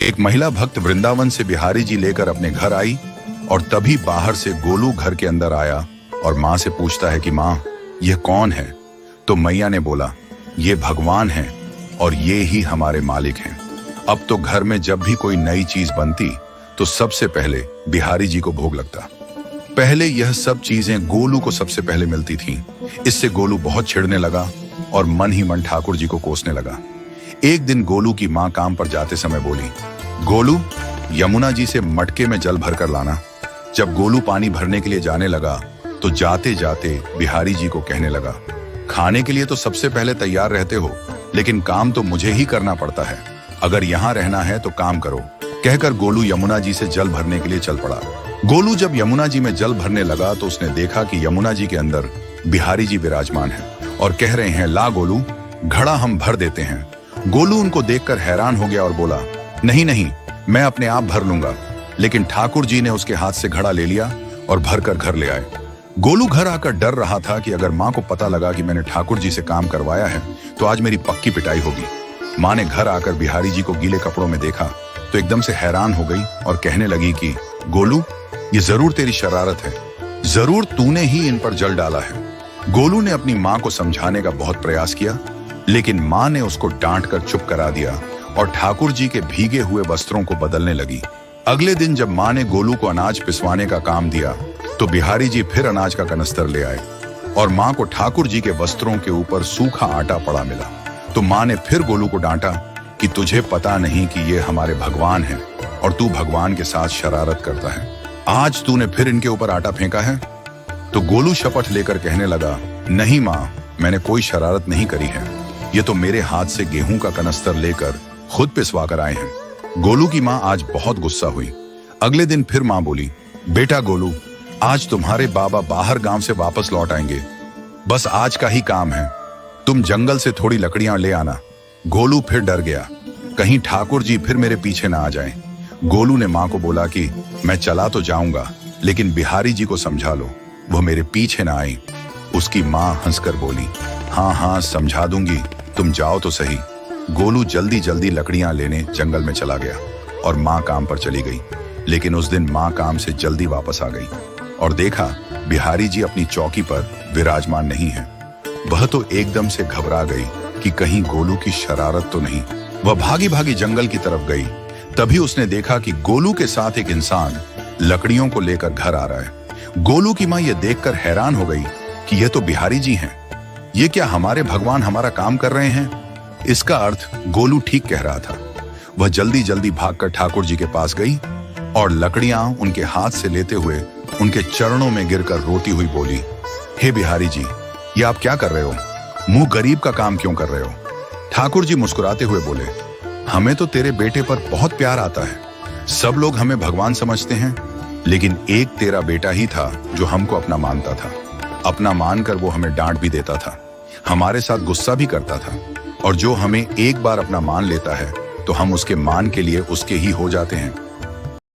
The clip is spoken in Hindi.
एक महिला भक्त वृंदावन से बिहारी जी लेकर अपने घर आई और तभी बाहर से गोलू घर के अंदर आया और माँ से पूछता है कि माँ, ये कौन है? तो मैया ने बोला, ये भगवान है और ये ही हमारे मालिक हैं। अब तो घर में जब भी कोई नई चीज बनती तो सबसे पहले बिहारी जी को भोग लगता। पहले यह सब चीजें गोलू को सबसे पहले मिलती थीं। इससे गोलू बहुत चिढ़ने लगा और मन ही मन ठाकुर जी को कोसने लगा। एक दिन गोलू की माँ काम पर जाते समय बोली, गोलू, यमुना जी से मटके में जल भरकर लाना। जब गोलू पानी भरने के लिए जाने लगा तो जाते जाते बिहारी जी को कहने लगा, खाने के लिए तो सबसे पहले तैयार रहते हो, लेकिन काम तो मुझे ही करना पड़ता है। अगर यहाँ रहना है तो काम करो। कहकर गोलू यमुना जी से जल भरने के लिए चल पड़ा। गोलू जब यमुना जी में जल भरने लगा तो उसने देखा कि यमुना जी के अंदर बिहारी जी विराजमान हैं और कह रहे हैं, ला गोलू, घड़ा हम भर देते हैं। गोलू उनको देखकर हैरान हो गया और बोला, नहीं नहीं, मैं अपने आप भर लूंगा। लेकिन ठाकुर जी ने उसके हाथ से घड़ा ले लिया और भरकर घर ले आए। गोलू घर आकर डर रहा था कि अगर माँ को पता लगा कि मैंने ठाकुर जी से काम करवाया है तो आज मेरी पक्की पिटाई होगी। माँ ने घर आकर बिहारी जी को गीले कपड़ों में देखा तो एकदम से हैरान हो गई और कहने लगी कि गोलू, ये जरूर तेरी शरारत है, जरूर तूने ही इन पर जल डाला है। गोलू ने अपनी माँ को समझाने का बहुत प्रयास किया, लेकिन माँ ने उसको डांट कर चुप करा दिया और ठाकुर जी के भीगे हुए वस्त्रों को बदलने लगी। अगले दिन जब माँ ने गोलू को अनाज पिसवाने का काम दिया तो बिहारी जी फिर अनाज का कनस्तर ले आए और माँ को ठाकुर जी के वस्त्रों के ऊपर सूखा आटा पड़ा मिला। तो माँ ने फिर गोलू को डांटा कि तुझे पता नहीं कि ये हमारे भगवान हैं और तू भगवान के साथ शरारत करता है। आज तूने फिर इनके ऊपर आटा फेंका है। तो गोलू शपथ लेकर कहने लगा, नहीं माँ, मैंने कोई शरारत नहीं करी है। ये तो मेरे हाथ से गेहूं का कनस्तर लेकर खुद पिसवा कर आए हैं। गोलू की माँ आज बहुत गुस्सा हुई। अगले दिन फिर माँ बोली, बेटा गोलू, आज तुम्हारे बाबा बाहर गांव से वापस लौट आएंगे। बस आज का ही काम है, तुम जंगल से थोड़ी लकड़ियां ले आना। गोलू फिर डर गया, कहीं ठाकुर जी फिर मेरे पीछे ना आ जाएं। गोलू ने माँ को बोला कि मैं चला तो जाऊंगा, लेकिन बिहारी जी को समझा लो, वो मेरे पीछे ना आए। उसकी माँ हंसकर बोली, हाँ हाँ समझा दूंगी, तुम जाओ तो सही। गोलू जल्दी जल्दी लकड़ियां लेने जंगल में चला गया और माँ काम पर चली गई। लेकिन उस दिन माँ काम से जल्दी वापस आ गई और देखा बिहारी जी अपनी चौकी पर विराजमान नहीं है। वह तो एकदम से घबरा गई कि कहीं गोलू की शरारत तो नहीं। वह भागी भागी जंगल की तरफ गई। तभी उसने देखा कि गोलू के साथ एक इंसान लकड़ियों को लेकर घर आ रहा है। गोलू की माँ यह देखकर हैरान हो गई कि यह तो बिहारी जी हैं। ये क्या हमारे भगवान हमारा काम कर रहे हैं? इसका अर्थ गोलू ठीक कह रहा था। वह जल्दी जल्दी भागकर ठाकुर जी के पास गई और लकड़ियां उनके हाथ से लेते हुए उनके चरणों में गिरकर रोती हुई बोली, हे बिहारी जी, ये आप क्या कर रहे हो? मुंह गरीब का काम क्यों कर रहे हो? ठाकुर जी मुस्कुराते हुए बोले, हमें तो तेरे बेटे पर बहुत प्यार आता है। सब लोग हमें भगवान समझते हैं, लेकिन एक तेरा बेटा ही था जो हमको अपना मानता था। अपना मानकर वो हमें डांट भी देता था, हमारे साथ गुस्सा भी करता था, और जो हमें एक बार अपना मान लेता है तो हम उसके मान के लिए उसके ही हो जाते हैं।